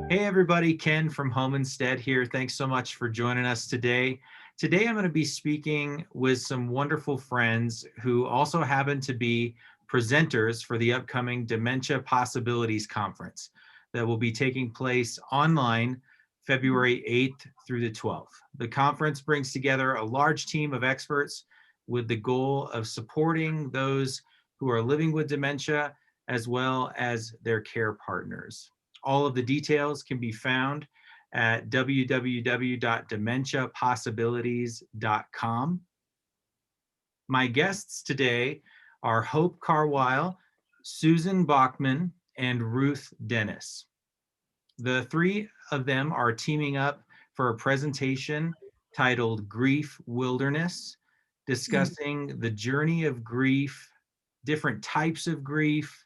Hey everybody, Ken from Home Instead here. Thanks so much for joining us today. Today I'm going to be speaking with some wonderful friends who also happen to be presenters for the upcoming Dementia Possibilities Conference that will be taking place online February 8th through the 12th. The conference brings together a large team of experts with the goal of supporting those who are living with dementia as well as their care partners. All of the details can be found at www.dementiapossibilities.com. My guests today are Hope Carwile, Susan Bachman, and Ruth Dennis. The three of them are teaming up for a presentation titled Grief Wilderness, discussing the journey of grief, different types of grief,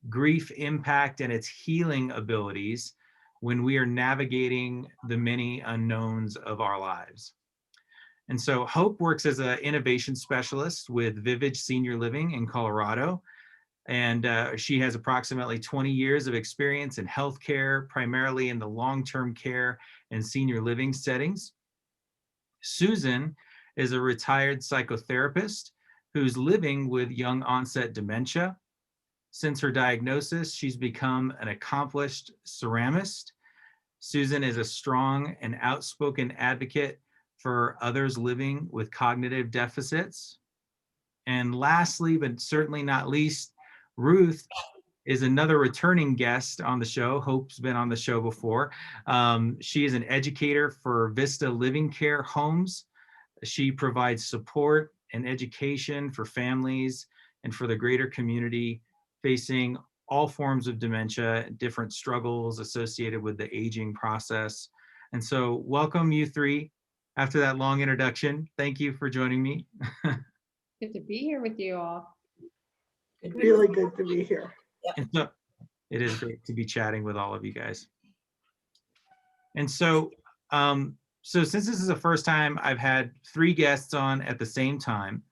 grief impact and its healing abilities when we are navigating the many unknowns of our lives. And so Hope works as an innovation specialist with Vivage Senior Living in Colorado. And she has approximately 20 years of experience in healthcare, primarily in the long-term care and senior living settings. Susan is a retired psychotherapist who's living with young onset dementia. Since her diagnosis, she's become an accomplished ceramist. Susan is a strong and outspoken advocate for others living with cognitive deficits. And lastly, but certainly not least, Ruth is another returning guest on the show. Hope's been on the show before. She is an educator for Vista Living Care Homes. She provides support and education for families and for the greater community facing all forms of dementia, different struggles associated with the aging process. And so welcome you three. After that long introduction, thank you for joining me. Good to be here with you all. Really good to be here. And so it is great to be chatting with all of you guys. And so, so since this is the first time I've had three guests on at the same time,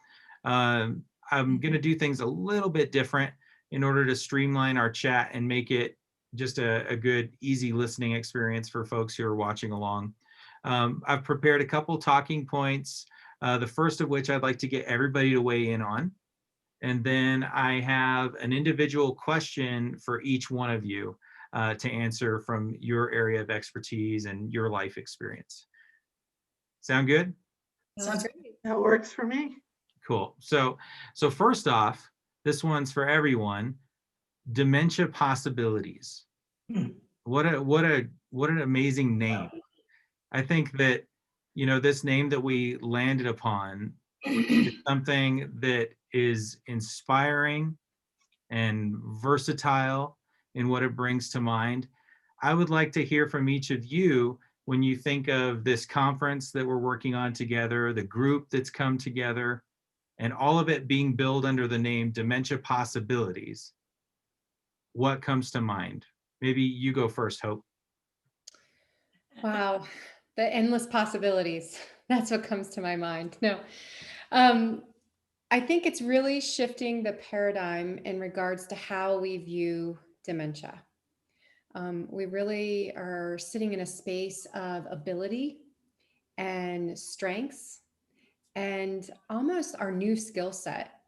I'm going to do things a little bit different in order to streamline our chat and make it just a good, easy listening experience for folks who are watching along. I've prepared a couple talking points, the first of which I'd like to get everybody to weigh in on. And then I have an individual question for each one of you to answer from your area of expertise and your life experience. Sound good? Sounds great. That works for me. Cool. So first off, this one's for everyone. Dementia Possibilities. What an amazing name. I think that, you know, this name that we landed upon is something that is inspiring and versatile in what it brings to mind. I would like to hear from each of you when you think of this conference that we're working on together, the group that's come together, and all of it being billed under the name Dementia Possibilities. What comes to mind? Maybe you go first, Hope. Wow, the endless possibilities. That's what comes to my mind. No, um, I think it's really shifting the paradigm in regards to how we view dementia. We really are sitting in a space of ability and strengths and almost our new skill set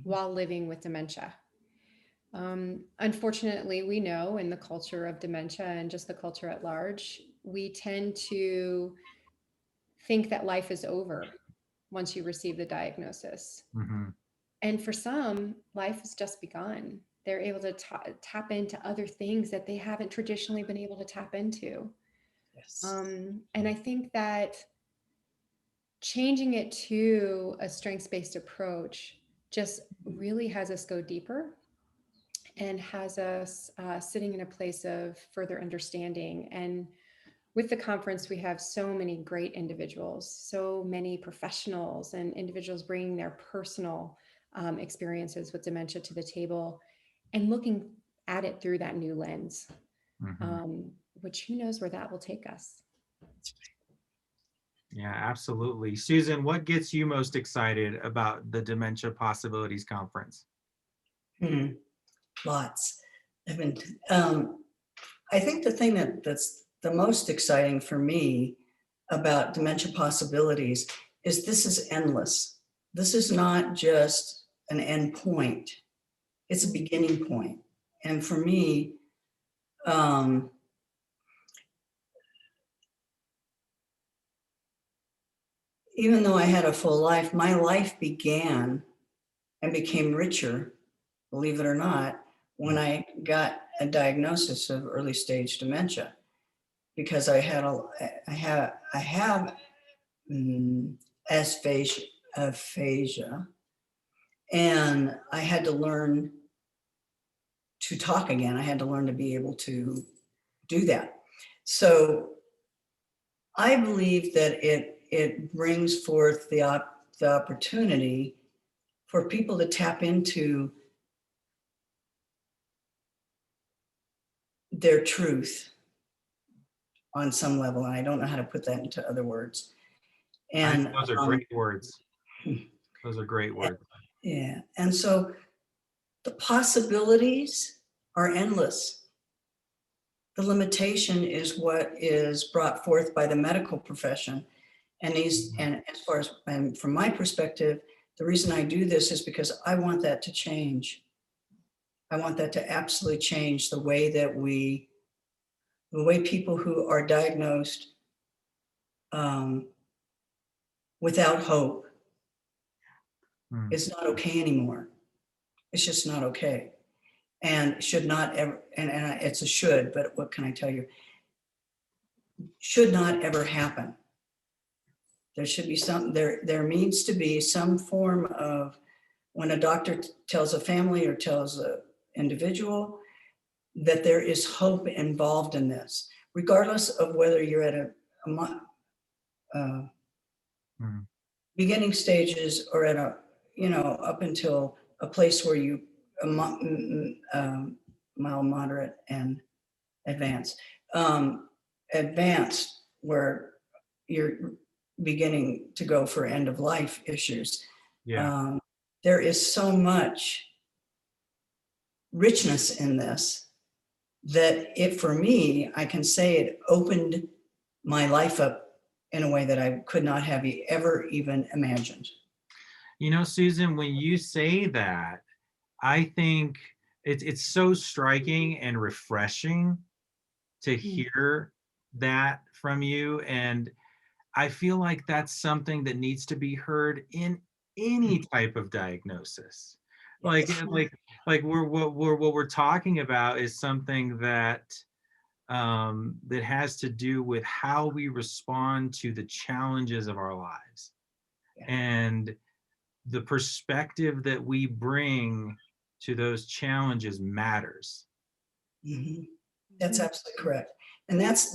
while living with dementia. Unfortunately, we know in the culture of dementia and just the culture at large, we tend to think that life is over once you receive the diagnosis. Mm-hmm. And for some, life has just begun. They're able to tap into other things that they haven't traditionally been able to tap into. Yes. And I think that changing it to a strengths-based approach just really has us go deeper and has us sitting in a place of further understanding. And with the conference, we have so many great individuals, so many professionals and individuals bringing their personal experiences with dementia to the table and looking at it through that new lens, which who knows where that will take us. Yeah, absolutely. Susan, what gets you most excited about the Dementia Possibilities Conference? Lots. I mean, I think the thing that's the most exciting for me about dementia possibilities is this is endless. This is not just an end point. It's a beginning point. And for me, even though I had a full life, my life began and became richer, believe it or not, when I got a diagnosis of early stage dementia, because I have aphasia, and I had to learn to talk again. I had to learn to be able to do that. So I believe that it brings forth the opportunity for people to tap into their truth on some level. And I don't know how to put that into other words. And Those are great words. Those are great words. yeah. And so the possibilities are endless. The limitation is what is brought forth by the medical profession. And as far as, and from my perspective, the reason I do this is because I want that to change. I want that to absolutely change the way people who are diagnosed without hope is not okay anymore. It's just not okay. And should not ever, and it's a should, but what can I tell you? Should not ever happen. There should be there needs to be some form of, when a doctor tells a family or tells an individual that there is hope involved in this, regardless of whether you're at a beginning stages or at a, up until a place where you mild, moderate, and advanced. Advanced, where you're beginning to go for end of life issues. Yeah. There is so much richness in this that for me, I can say it opened my life up in a way that I could not have ever even imagined. Susan, when you say that, I think it's so striking and refreshing to hear that from you. And I feel like that's something that needs to be heard in any type of diagnosis. Like what we're talking about is something that that has to do with how we respond to the challenges of our lives. Yeah. And the perspective that we bring to those challenges matters. Mm-hmm. That's absolutely correct. And that's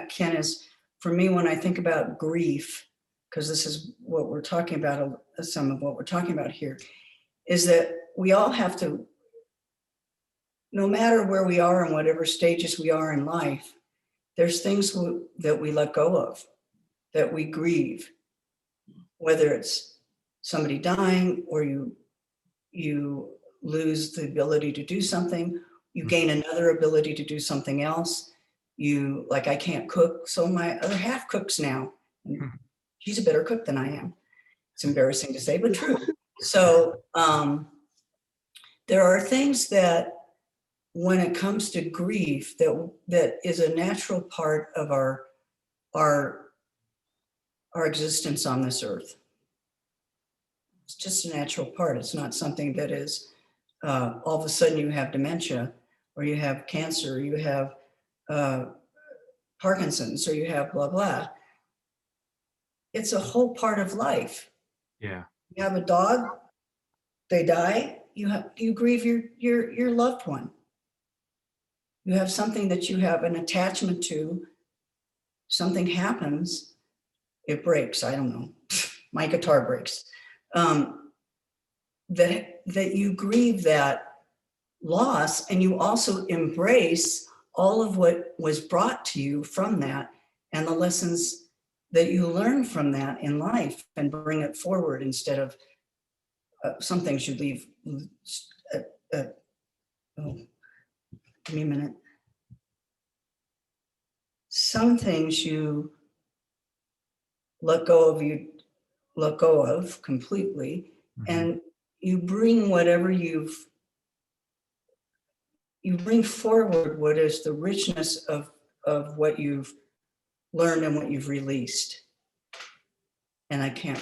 Ken, is for me, when I think about grief, because this is what we're talking about, some of what we're talking about here, is that we all have to, no matter where we are and whatever stages we are in life, there's things that we let go of, that we grieve, whether it's somebody dying or you lose the ability to do something, you gain another ability to do something else. Like, I can't cook, so my other half cooks now. She's a better cook than I am. It's embarrassing to say, but true. So there are things that, when it comes to grief, that is a natural part of our existence on this earth. It's just a natural part. It's not something that is all of a sudden you have dementia, or you have cancer, or you have Parkinson's, or you have blah, blah. It's a whole part of life. Yeah. You have a dog, they die, you grieve your loved one. You have something that you have an attachment to, something happens, it breaks, I don't know, my guitar breaks. That you grieve that loss, and you also embrace all of what was brought to you from that, and the lessons that you learn from that in life, and bring it forward, instead of some things you leave. Oh, give me a minute. some things you let go of completely, Mhm. and you bring whatever you bring forward what is the richness of what you've learned and what you've released. And I can't,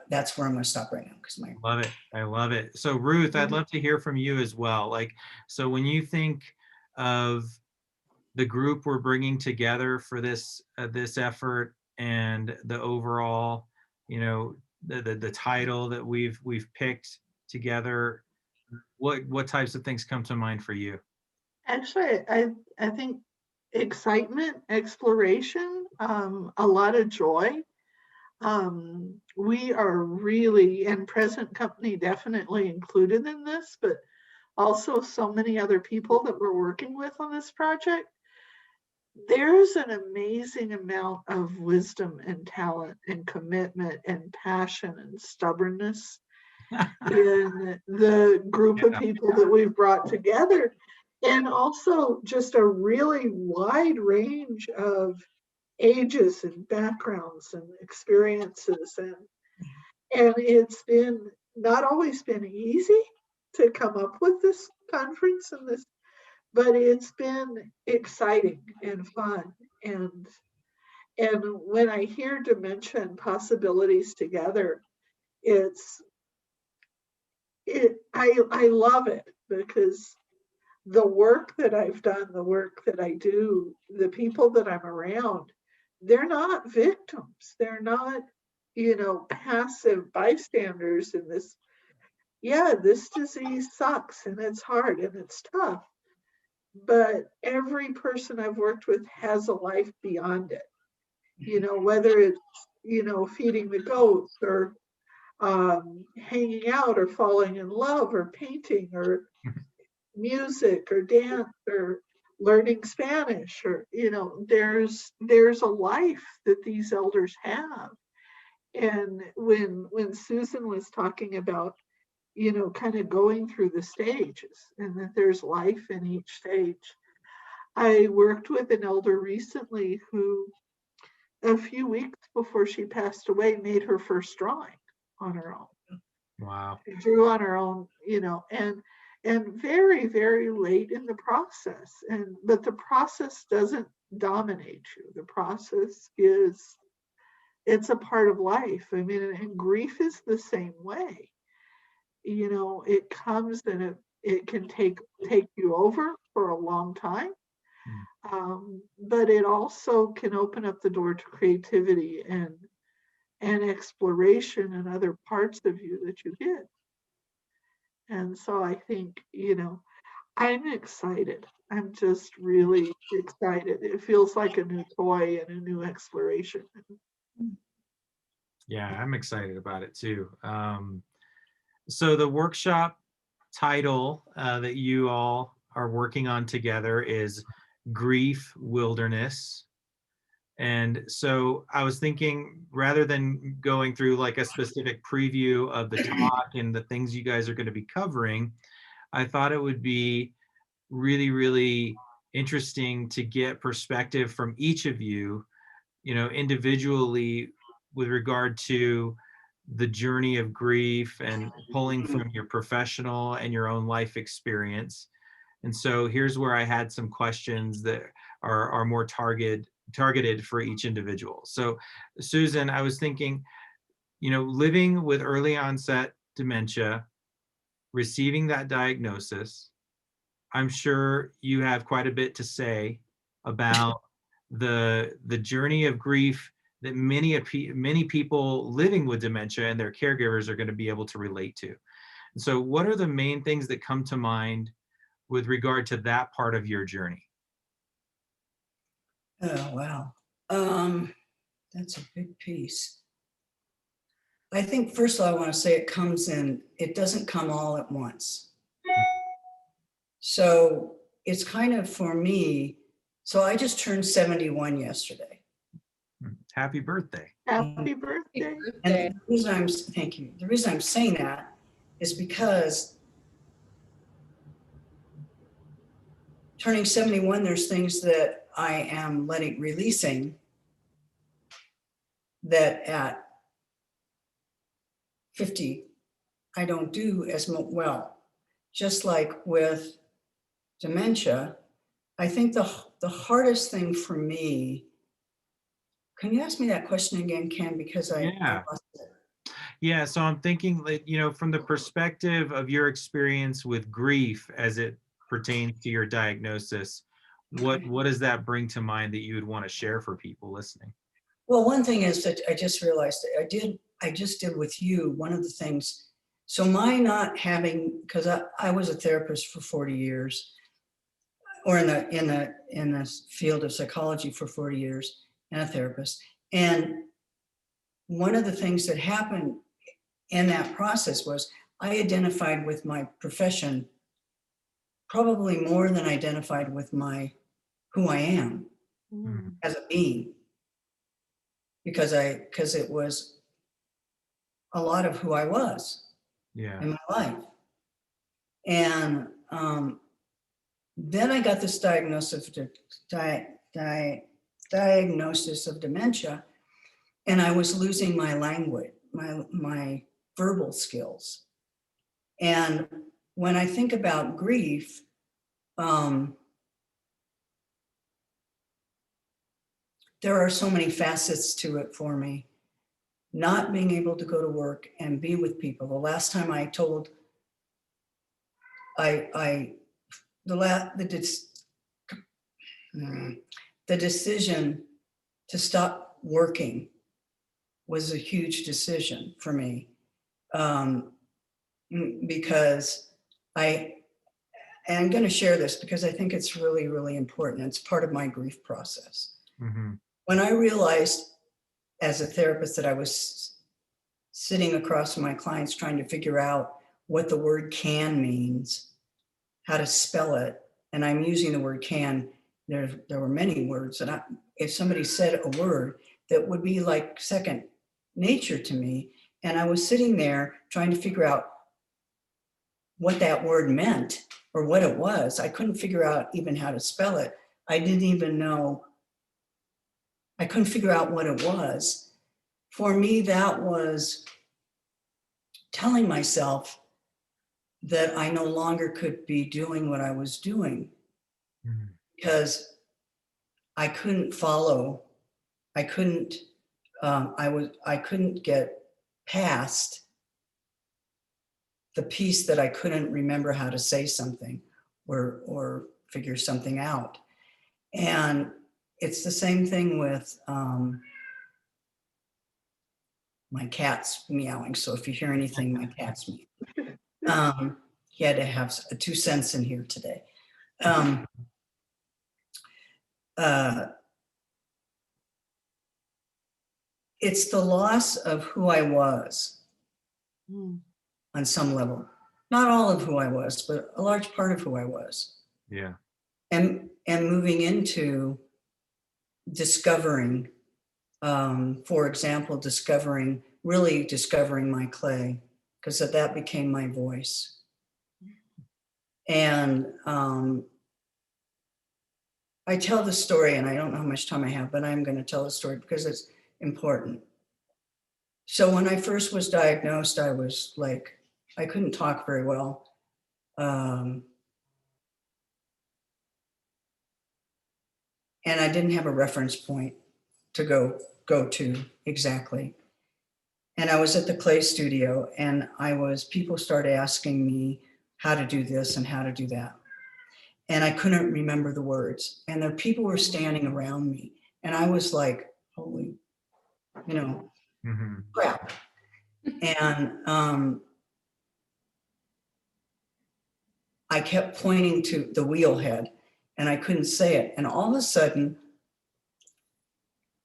that's where I'm gonna stop right now because my, Love it. I love it. So Ruth, I'd Mhm. love to hear from you as well. Like, so when you think of the group we're bringing together for this effort and the overall, you know, the title that we've picked together, what types of things come to mind for you? Actually, I think excitement, exploration, a lot of joy. We are really, and present company definitely included in this, but also so many other people that we're working with on this project. There's an amazing amount of wisdom and talent and commitment and passion and stubbornness in the group of Yeah. people that we've brought together. And also just a really wide range of ages and backgrounds and experiences. And it's been not always been easy to come up with this conference and this, but it's been exciting and fun. And when I hear dementia and possibilities together, it's I love it because the work that I've done, the work that I do, the people that I'm around, they're not victims. They're not, passive bystanders in this. Yeah, this disease sucks and it's hard and it's tough. But every person I've worked with has a life beyond it. Whether it's, feeding the goats or hanging out or falling in love or painting or music or dance or learning Spanish or there's a life that these elders have. And when Susan was talking about kind of going through the stages and that there's life in each stage, I worked with an elder recently who a few weeks before she passed away made her first drawing on her own. Wow. She drew on her own, and very, very late in the process. But the process doesn't dominate you. The process it's a part of life. I mean, and grief is the same way. It comes and it can take you over for a long time. But it also can open up the door to creativity and exploration and other parts of you that you get. And so I think, I'm excited. I'm just really excited. It feels like a new toy and a new exploration. Yeah, I'm excited about it too. So the workshop title that you all are working on together is Grief Wilderness. And so I was thinking, rather than going through like a specific preview of the talk and the things you guys are going to be covering, I thought it would be really, really interesting to get perspective from each of you, individually with regard to the journey of grief and pulling from your professional and your own life experience. And so here's where I had some questions that are more targeted for each individual. So Susan, I was thinking, living with early onset dementia, receiving that diagnosis, I'm sure you have quite a bit to say about the journey of grief that many people living with dementia and their caregivers are going to be able to relate to. And so what are the main things that come to mind with regard to that part of your journey? oh, wow. That's a big piece. I think first of all, I want to say it doesn't come all at once. So it's kind of for me, so I just turned 71 yesterday. Happy birthday. Happy birthday. And thank you. The reason I'm saying that is because turning 71, there's things that I am releasing that at 50, I don't do as well. Just like with dementia, I think the hardest thing for me, can you ask me that question again, Ken? Because I Yeah. lost it. Yeah, so I'm thinking that, from the perspective of your experience with grief as it pertains to your diagnosis, what Okay. what does that bring to mind that you would want to share for people listening? Well, one thing is that I just realized that I just did with you, one of the things, so my not having, because I was a therapist for 40 years, or in the field of psychology for 40 years, and a therapist. And one of the things that happened in that process was I identified with my profession probably more than I identified with who I am Mhm. as a being, because it was a lot of who I was Yeah. in my life. And then I got this diagnosis of dementia, and I was losing my language, my verbal skills. And when I think about grief, there are so many facets to it for me. Not being able to go to work and be with people. The last time I told, the decision to stop working was a huge decision for me, because I'm going to share this because I think it's really, really important. It's part of my grief process. Mm-hmm. When I realized as a therapist that I was sitting across from my clients trying to figure out what the word can means, how to spell it, and I'm using the word can, there were many words, and if somebody said a word that would be like second nature to me, and I was sitting there trying to figure out what that word meant or what it was. I couldn't figure out even how to spell it. I didn't even know, I couldn't figure out what it was. For me, that was telling myself that I no longer could be doing what I was doing, Mm-hmm. because I couldn't follow, I couldn't, I couldn't get past the piece that I couldn't remember how to say something or figure something out. And it's the same thing with my cat's meowing. So if you hear anything, my cat's meowing. He had to have 2 cents in here today. It's the loss of who I was on some level. Not all of who I was, but a large part of who I was. Yeah. And moving into discovering, for example, really discovering my clay, because that became my voice. And I tell the story, and I don't know how much time I have, but I'm going to tell the story because it's important. So when I first was diagnosed, I was like, I couldn't talk very well. And I didn't have a reference point to go to exactly. And I was at the clay studio, and people started asking me how to do this and how to do that. And I couldn't remember the words. And the people were standing around me. And I was like, holy, Mm-hmm. crap. And I kept pointing to the wheelhead, and I couldn't say it. And all of a sudden,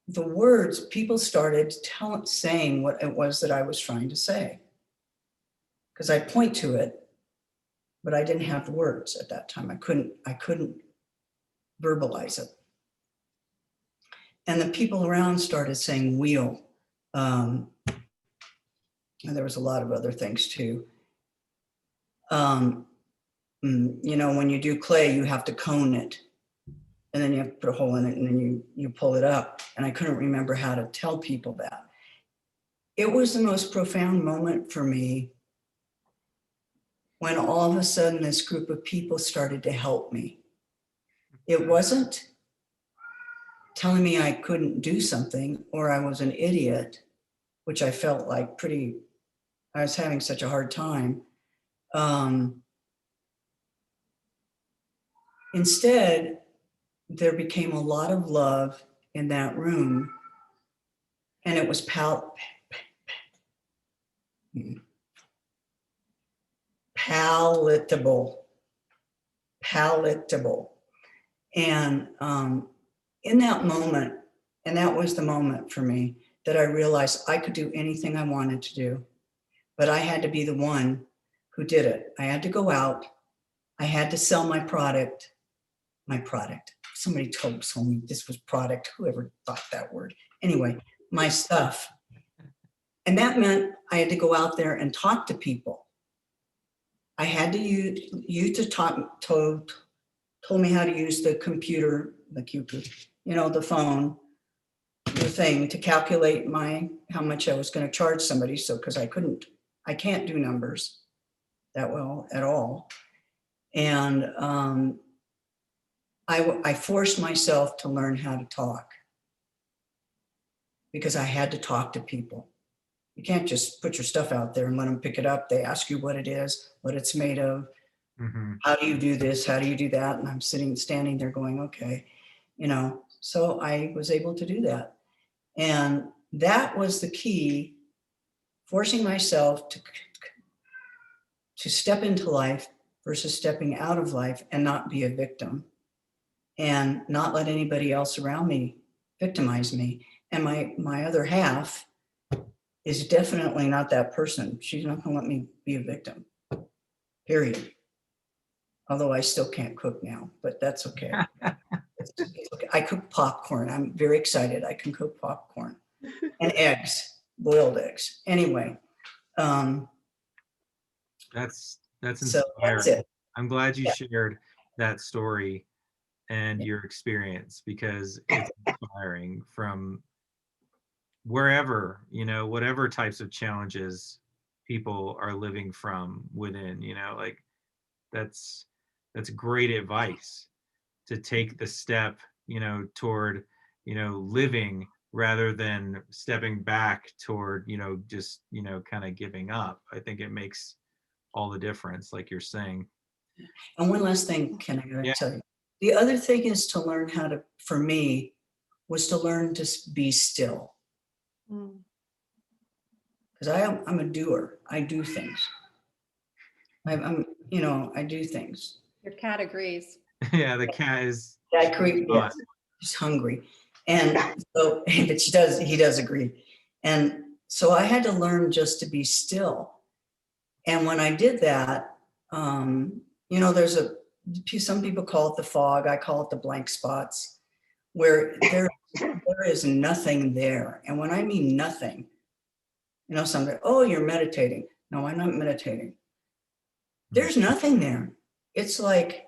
the words, people started saying what it was that I was trying to say. Because I'd point to it, but I didn't have the words at that time. I couldn't verbalize it. And the people around started saying wheel. And there was a lot of other things too. you know, when you do clay, you have to cone it. And then you have to put a hole in it and then you pull it up. And I couldn't remember how to tell people that. It was the most profound moment for me when all of a sudden this group of people started to help me. It wasn't telling me I couldn't do something or I was an idiot, which I felt like I was having such a hard time. Instead, there became a lot of love in that room, and it was palatable. And in that moment, and that was the moment for me that I realized I could do anything I wanted to do, but I had to be the one who did it. I had to go out. I had to sell my product. Somebody told me this was product. Whoever thought that word? Anyway, my stuff. And that meant I had to go out there and talk to people. I had to use you to talk, told me how to use the computer, you know, the phone, the thing to calculate how much I was going to charge somebody. So, because I can't do numbers that well at all. And I forced myself to learn how to talk because I had to talk to people. You can't just put your stuff out there and let them pick it up. They ask you what it is, what it's made of. Mhm. How do you do this? How do you do that? And I'm standing there going, okay, you know, so I was able to do that. And that was the key, forcing myself to step into life versus stepping out of life and not be a victim and not let anybody else around me victimize me. And my other half is definitely not that person. She's not gonna let me be a victim, period. Although I still can't cook now, but that's okay. It's okay. I cook popcorn. I'm very excited. I can cook popcorn and eggs, boiled eggs. Anyway, That's so inspiring. that's it. I'm glad you Yeah. shared that story and your experience because it's inspiring from wherever, you know, whatever types of challenges people are living from within, you know, like that's great advice to take the step, you know, toward, you know, living rather than stepping back toward, you know, just, you know, kind of giving up. I think it makes all the difference, like you're saying. And one last thing, Ken, I gotta Yeah. tell you. The other thing is to learn how to, for me, was to learn to be still. Because I'm a doer. I do things. You know, I do things. Your cat agrees. Yeah, the cat is I agree. on. Yes, she's hungry. And so, but he does agree. And so I had to learn just to be still. And when I did that, you know, some people call it the fog. I call it the blank spots, where there is nothing there. And when I mean nothing, you know, somebody, oh, you're meditating. No, I'm not meditating. There's nothing there. It's like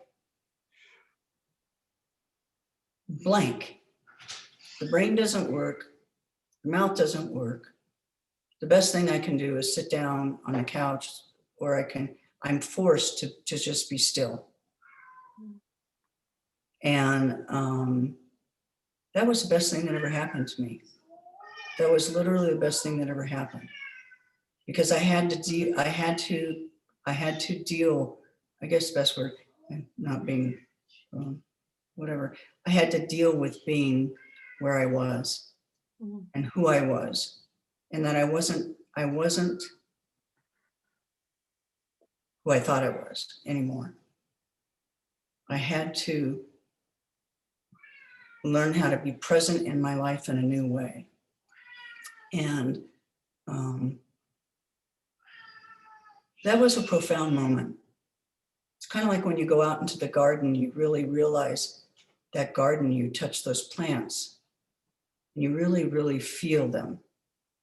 blank. The brain doesn't work. The mouth doesn't work. The best thing I can do is sit down on the couch, or I'm forced to just be still. And that was the best thing that ever happened to me. That was literally the best thing that ever happened, because I had to deal, I guess the best word, not being, whatever. I had to deal with being where I was and who I was, and that I wasn't who I thought I was anymore. I had to learn how to be present in my life in a new way. And that was a profound moment. It's kind of like when you go out into the garden, you really realize that garden, you touch those plants, and you really, really feel them.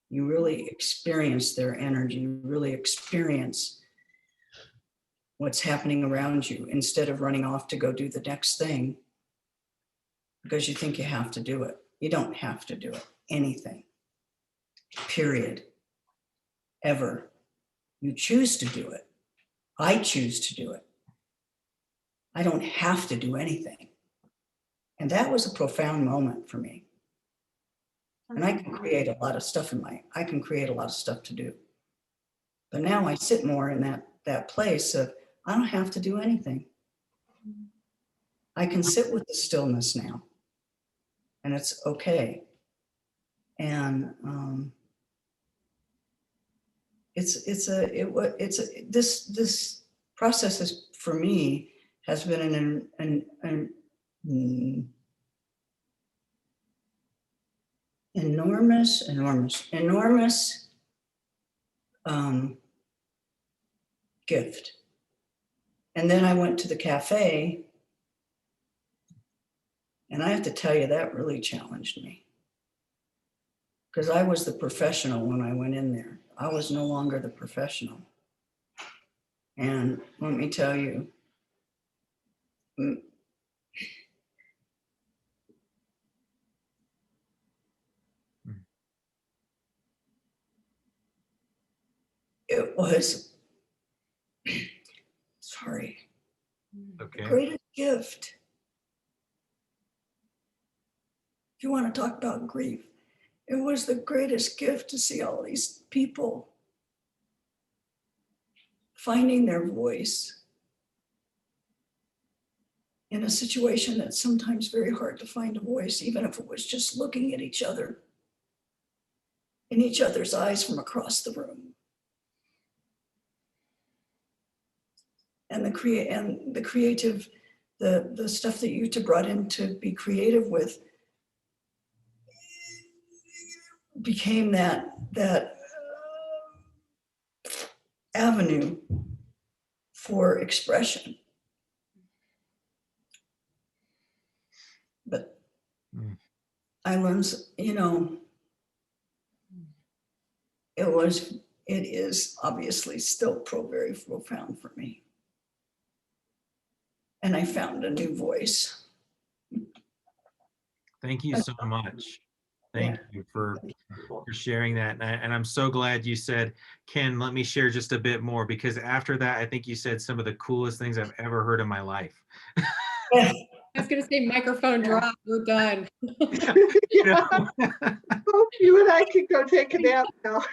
You really experience their energy. You really experience what's happening around you instead of running off to go do the next thing because you think you have to do it. You don't have to do it. Anything. Period. Ever. You choose to do it. I choose to do it. I don't have to do anything. And that was a profound moment for me. And I can create a lot of stuff I can create a lot of stuff to do. But now I sit more in that place of, I don't have to do anything. I can sit with the stillness now. And it's okay. And this process is, for me, has been an enormous gift. And then I went to the cafe, and I have to tell you, that really challenged me. Because I was the professional when I went in there. I was no longer the professional. And let me tell you, it was, sorry, Okay. greatest gift. If you want to talk about grief, it was the greatest gift to see all these people finding their voice in a situation that's sometimes very hard to find a voice, even if it was just looking at each other in each other's eyes from across the room. And the creative, the stuff that Jutta brought in to be creative with became that avenue for expression. But I learned, it is obviously still very profound for me. And I found a new voice. Thank you so much. Thank you for sharing that. And I'm so glad you said, Ken, let me share just a bit more, because after that, I think you said some of the coolest things I've ever heard in my life. I was going to say microphone drop. We're done. You know? Hope you and I can go take a nap now.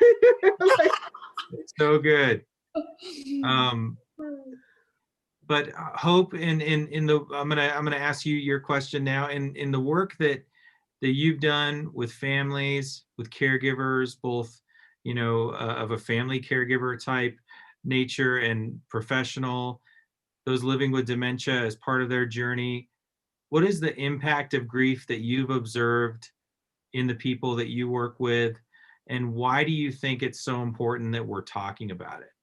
So good. But Hope, I'm gonna ask you your question now. In the work that you've done with families, with caregivers, both of a family caregiver type nature and professional, those living with dementia as part of their journey, what is the impact of grief that you've observed in the people that you work with, and why do you think it's so important that we're talking about it?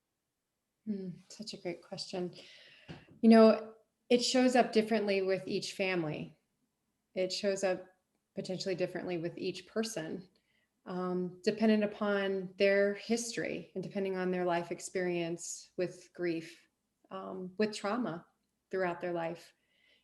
Such a great question. It shows up differently with each family. It shows up potentially differently with each person, dependent upon their history and depending on their life experience with grief, with trauma throughout their life.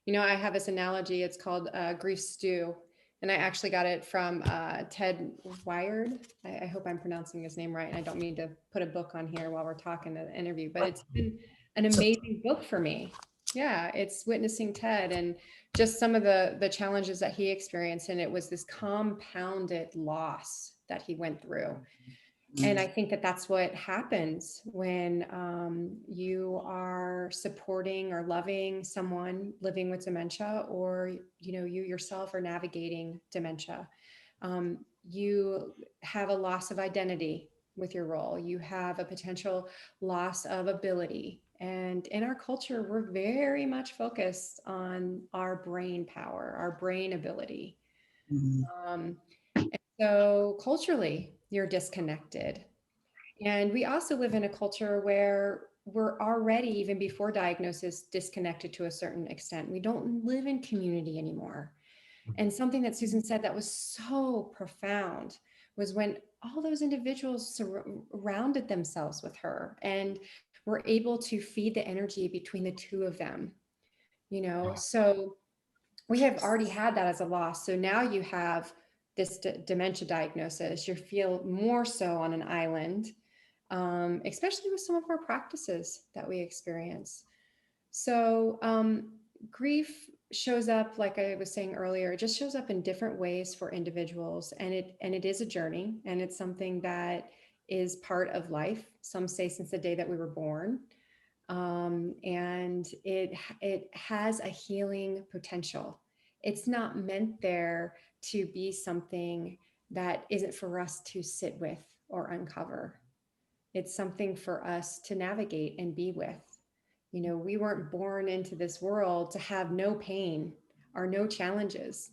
I have this analogy, it's called grief stew. And I actually got it from Ted Wired. I hope I'm pronouncing his name right. And I don't mean to put a book on here while we're talking in the interview, but it's been an amazing book for me. Yeah, it's witnessing Ted and just some of the challenges that he experienced. And it was this compounded loss that he went through. And I think that that's what happens when you are supporting or loving someone living with dementia, or you yourself are navigating dementia. You have a loss of identity with your role. You have a potential loss of ability. And in our culture, we're very much focused on our brain power, our brain ability. And so culturally, you're disconnected. And we also live in a culture where we're already, even before diagnosis, disconnected to a certain extent. We don't live in community anymore. And something that Susan said that was so profound was when all those individuals surrounded themselves with her and we're able to feed the energy between the two of them, you know? Yeah. So we have already had that as a loss. So now you have this dementia diagnosis. You feel more so on an island, especially with some of our practices that we experience. So grief shows up, like I was saying earlier, it just shows up in different ways for individuals, and it is a journey, and it's something that is part of life. Some say since the day that we were born, and it has a healing potential. It's not meant there to be something that isn't for us to sit with or uncover. It's something for us to navigate and be with. You know, we weren't born into this world to have no pain or no challenges.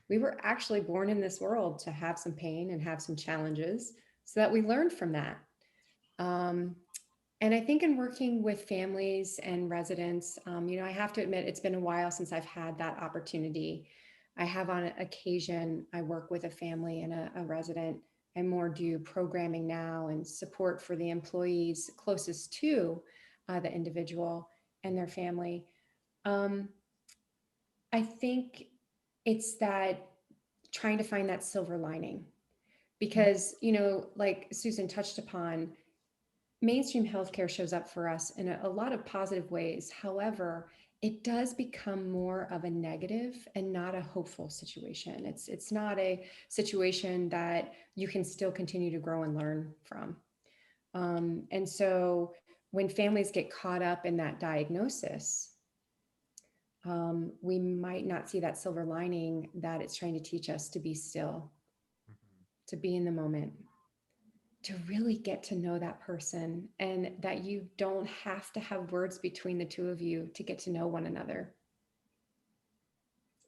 We were actually born in this world to have some pain and have some challenges so that we learned from that. Um, and I think in working with families and residents, you know, I have to admit, it's been a while since I've had that opportunity. I have on occasion, I work with a family and a resident. I more do programming now and support for the employees closest to the individual and their family. Um, I think it's that trying to find that silver lining because, you know, like Susan touched upon, mainstream healthcare shows up for us in a lot of positive ways. However, it does become more of a negative and not a hopeful situation. It's not a situation that you can still continue to grow and learn from. And so when families get caught up in that diagnosis, we might not see that silver lining that it's trying to teach us to be still, to be in the moment, to really get to know that person, and that you don't have to have words between the two of you to get to know one another.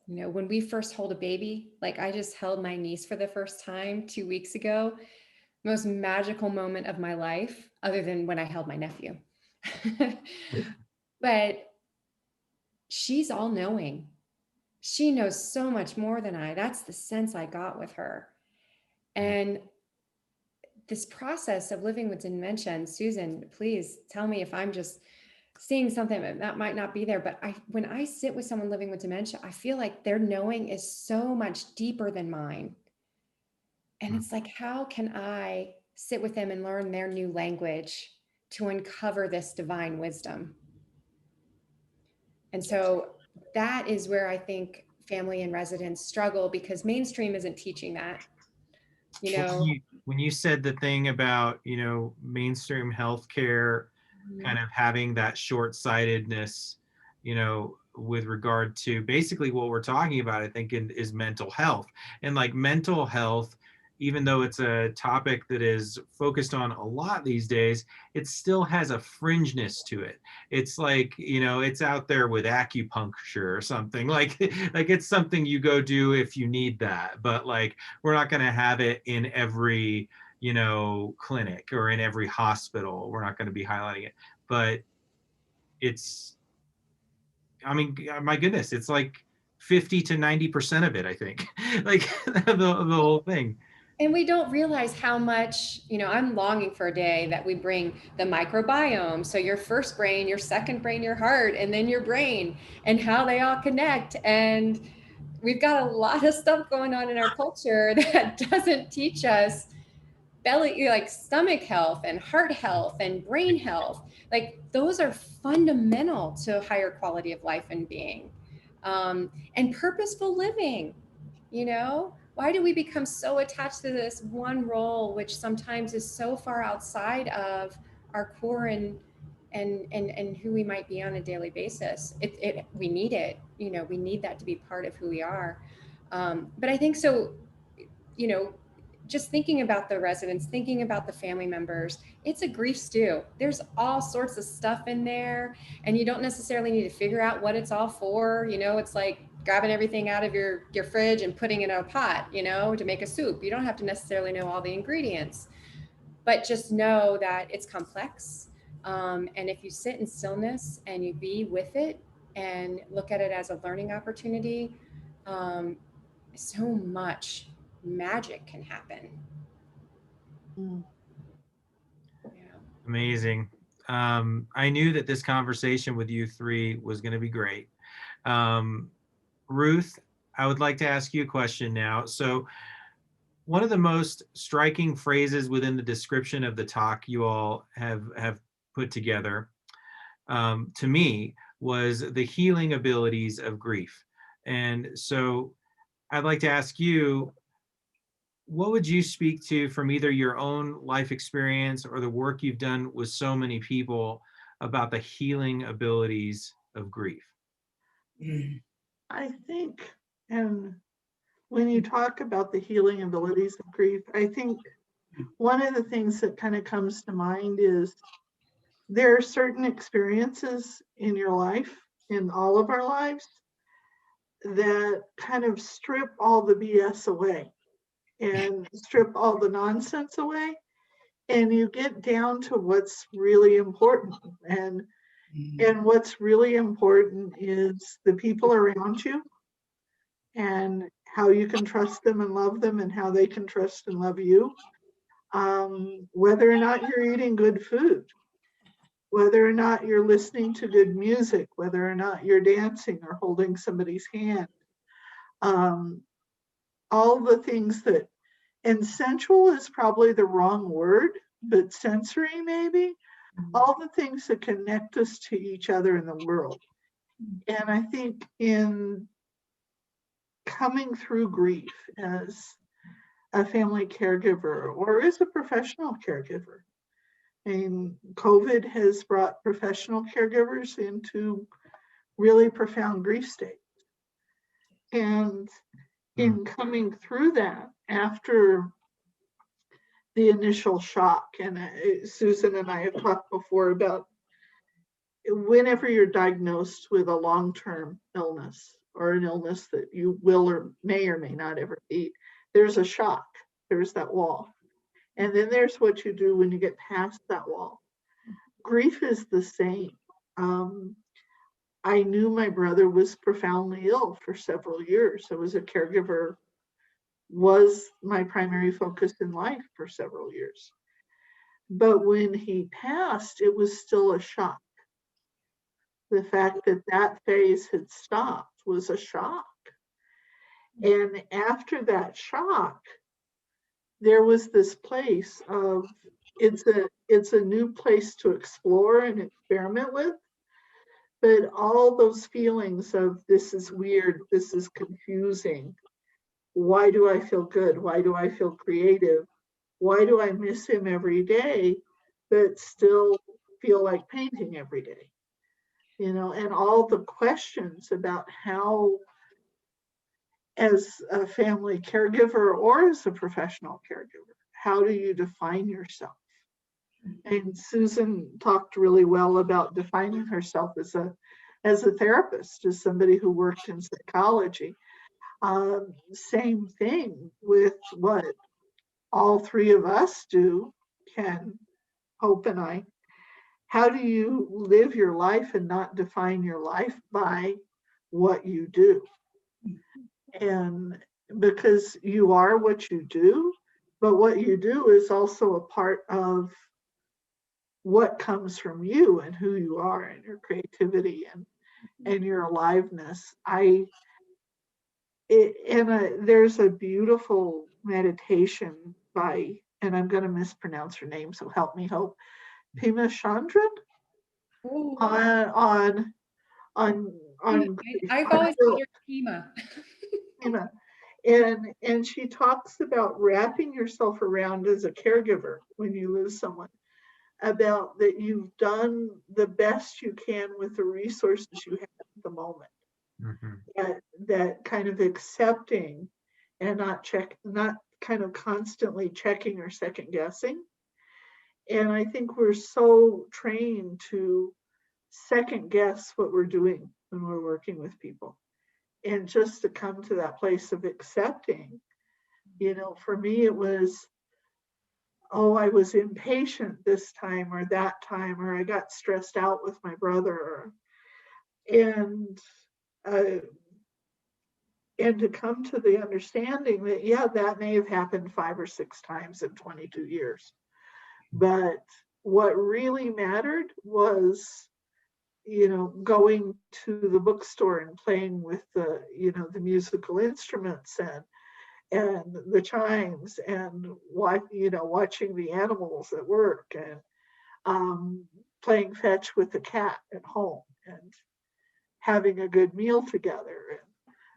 You know, when we first hold a baby, like I just held my niece for the first time 2 weeks ago, most magical moment of my life, other than when I held my nephew. But she's all knowing. She knows so much more than I. That's the sense I got with her. And this process of living with dementia, and Susan, please tell me if I'm just seeing something that might not be there. But when I sit with someone living with dementia, I feel like their knowing is so much deeper than mine. And it's like, how can I sit with them and learn their new language to uncover this divine wisdom? And so that is where I think family and residents struggle because mainstream isn't teaching that. You know, When you said the thing about, you know, mainstream healthcare kind of having that short-sightedness, you know, with regard to basically what we're talking about, I think is mental health. And like mental health, even though it's a topic that is focused on a lot these days, it still has a fringeness to it. It's like, you know, it's out there with acupuncture or something like it's something you go do if you need that, but like we're not going to have it in every, you know, clinic or in every hospital. We're not going to be highlighting it, but it's, I mean, my goodness, it's like 50 to 90% of it, I think, like the whole thing. and we don't realize how much, you know, I'm longing for a day that we bring the microbiome. So your first brain, your second brain, your heart, and then your brain, and how they all connect. And we've got a lot of stuff going on in our culture that doesn't teach us belly, like stomach health and heart health and brain health. Like those are fundamental to higher quality of life and being, and purposeful living. You know, why do we become so attached to this one role, which sometimes is so far outside of our core and who we might be on a daily basis? We need it. You know, we need that to be part of who we are. But I think so. You know, just thinking about the residents, thinking about the family members, it's a grief stew. There's all sorts of stuff in there, and you don't necessarily need to figure out what it's all for. You know, it's like grabbing everything out of your fridge and putting it in a pot, you know, to make a soup. You don't have to necessarily know all the ingredients, but just know that it's complex. And if you sit in stillness and you be with it and look at it as a learning opportunity, so much magic can happen. Mm. Yeah. Amazing. I knew that this conversation with you three was going to be great. Ruth, I would like to ask you a question now. So one of the most striking phrases within the description of the talk you all have put together, to me, was the healing abilities of grief. And so I'd like to ask you, what would you speak to from either your own life experience or the work you've done with so many people about the healing abilities of grief? Mm. I think, and when you talk about the healing abilities of grief, I think one of the things that kind of comes to mind is there are certain experiences in your life, in all of our lives, that kind of strip all the BS away and strip all the nonsense away. And you get down to what's really important. And what's really important is the people around you and how you can trust them and love them and how they can trust and love you. Whether or not you're eating good food, whether or not you're listening to good music, whether or not you're dancing or holding somebody's hand. All the things that, and sensual is probably the wrong word, but sensory maybe, all the things that connect us to each other in the world. And I think in coming through grief as a family caregiver or as a professional caregiver, I mean, COVID has brought professional caregivers into really profound grief states. And in coming through that after the initial shock, and Susan and I have talked before about whenever you're diagnosed with a long-term illness or an illness that you will or may not ever beat, there's a shock, there's that wall. And then there's what you do when you get past that wall. Grief is the same. I knew my brother was profoundly ill for several years. I was a caregiver, was my primary focus in life for several years. But when he passed, it was still a shock. The fact that that phase had stopped was a shock. And after that shock, there was this place of, it's a new place to explore and experiment with. But all those feelings of this is weird, this is confusing. Why do I feel good? Why do I feel creative? Why do I miss him every day, but still feel like painting every day? You know, and all the questions about how, as a family caregiver or as a professional caregiver, how do you define yourself? And Susan talked really well about defining herself as a therapist, as somebody who worked in psychology. Same thing with what all three of us do, Ken, Hope, and I. How do you live your life and not define your life by what you do? And because you are what you do, but what you do is also a part of what comes from you and who you are and your creativity and your aliveness. There's a beautiful meditation by, and I'm going to mispronounce her name, so help me, Hope, Pema Chandran, Ooh. on I've always called her Kima. Pema. And she talks about wrapping yourself around as a caregiver when you lose someone, about that you've done the best you can with the resources you have at the moment. Mm-hmm. That kind of accepting and not kind of constantly checking or second guessing. And I think we're so trained to second guess what we're doing when we're working with people. And just to come to that place of accepting, you know, for me, it was, oh, I was impatient this time or that time, or I got stressed out with my brother. And to come to the understanding that, yeah, that may have happened 5 or 6 times in 22 years. But what really mattered was, going to the bookstore and playing with the musical instruments and the chimes and watching the animals at work and playing fetch with the cat at home and having a good meal together. And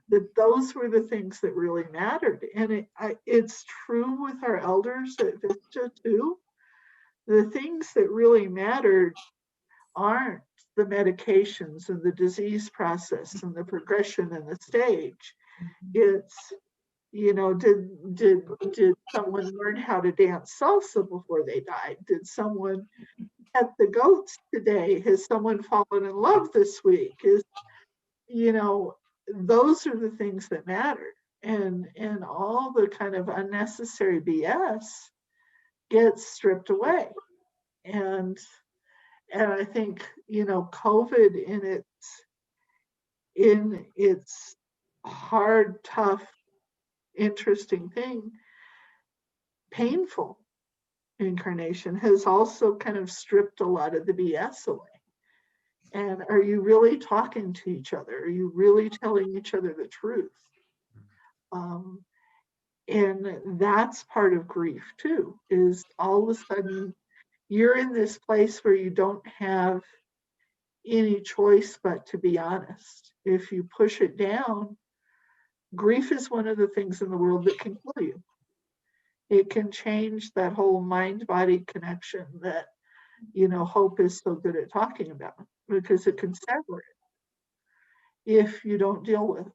that those were the things that really mattered. And it's true with our elders at Vista too. The things that really mattered aren't the medications and the disease process and the progression and the stage. It's, did someone learn how to dance salsa before they died? Did someone pet the goats today? Has someone fallen in love this week? Those are the things that matter. And all the kind of unnecessary BS gets stripped away. And I think, COVID in its hard, tough, interesting thing, painful incarnation has also kind of stripped a lot of the BS away. And are you really talking to each other? Are you really telling each other the truth? And that's part of grief too, is all of a sudden you're in this place where you don't have any choice but to be honest. If you push it down, grief is one of the things in the world that can kill you. It can change that whole mind-body connection that, Hope is so good at talking about, because it can sever it if you don't deal with it.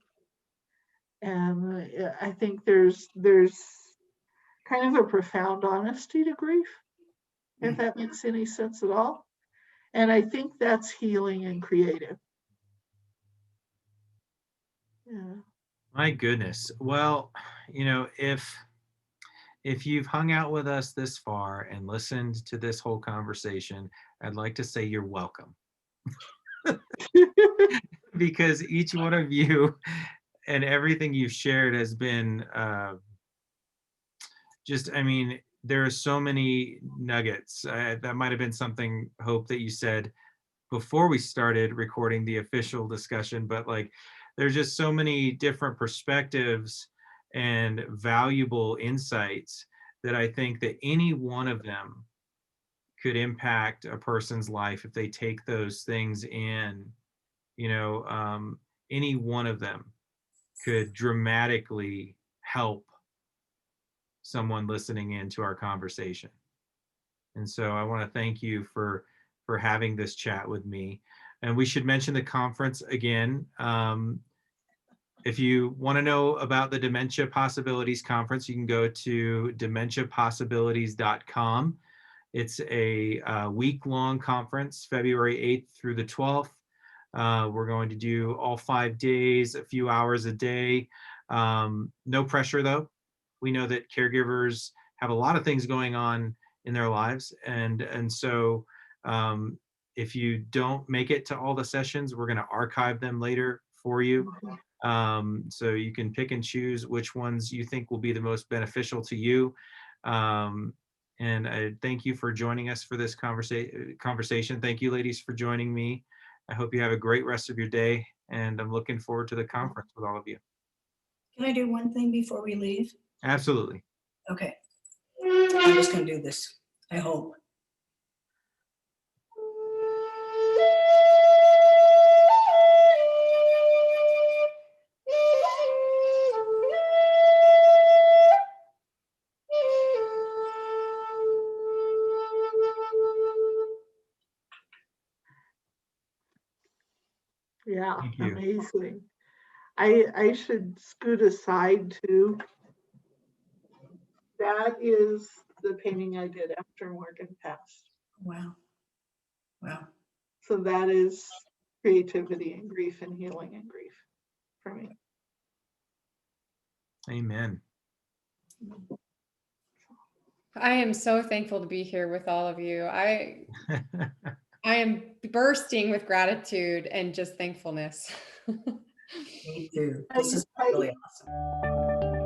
And I think there's kind of a profound honesty to grief, if that makes any sense at all. And I think that's healing and creative. Yeah. My goodness. Well, if you've hung out with us this far and listened to this whole conversation, I'd like to say you're welcome. Because each one of you and everything you've shared has been there are so many nuggets. That might have been something, Hope, that you said before we started recording the official discussion, but like there's just so many different perspectives and valuable insights that I think that any one of them could impact a person's life if they take those things in. Any one of them could dramatically help someone listening into our conversation. And so I want to thank you for having this chat with me. And we should mention the conference again. If you want to know about the Dementia Possibilities Conference, you can go to dementiapossibilities.com. It's a week-long conference, February 8th through the 12th. We're going to do all 5 days, a few hours a day. No pressure though. We know that caregivers have a lot of things going on in their lives. And so if you don't make it to all the sessions, we're going to archive them later for you. So you can pick and choose which ones you think will be the most beneficial to you. And I thank you for joining us for this conversation. Thank you, ladies, for joining me. I hope you have a great rest of your day, and I'm looking forward to the conference with all of you. Can I do one thing before we leave? Absolutely. Okay. I'm just going to do this, I hope. Yeah, Thank you. amazing. I should scoot aside too. That is the painting I did after Morgan passed. Wow. Wow. So that is creativity and grief and healing and grief for me. Amen. I am so thankful to be here with all of you. I am bursting with gratitude and just thankfulness. Me too. This is really awesome.